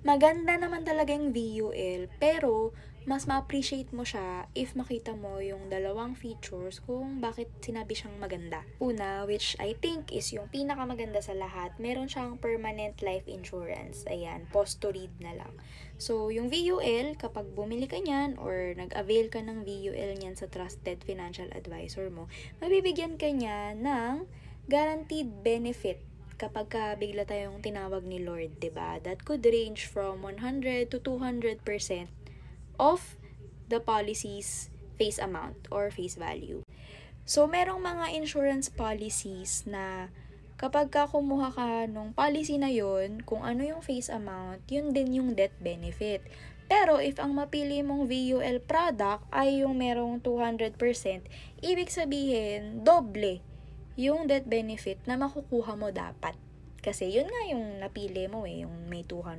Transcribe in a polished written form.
Maganda naman talaga yung VUL, pero mas ma-appreciate mo siya if makita mo yung dalawang features kung bakit sinabi siyang maganda. Una, which I think is yung pinakamaganda sa lahat, meron siyang permanent life insurance. Ayan, pause to read na lang. So, yung VUL, kapag bumili ka niyan or nag-avail ka ng VUL niyan sa trusted financial advisor mo, mabibigyan ka niya ng guaranteed benefit kapag ka bigla tayong tinawag ni Lord, 'di ba? That could range from 100 to 200% of the policy's face amount or face value. So, merong mga insurance policies na kapag ka kumuha ka nung policy na yon, kung ano yung face amount, yun din yung death benefit. Pero if ang mapili mong VUL product ay yung merong 200%, ibig sabihin, doble yung death benefit na makukuha mo dapat. Kasi yun nga yung napili mo yung may 200.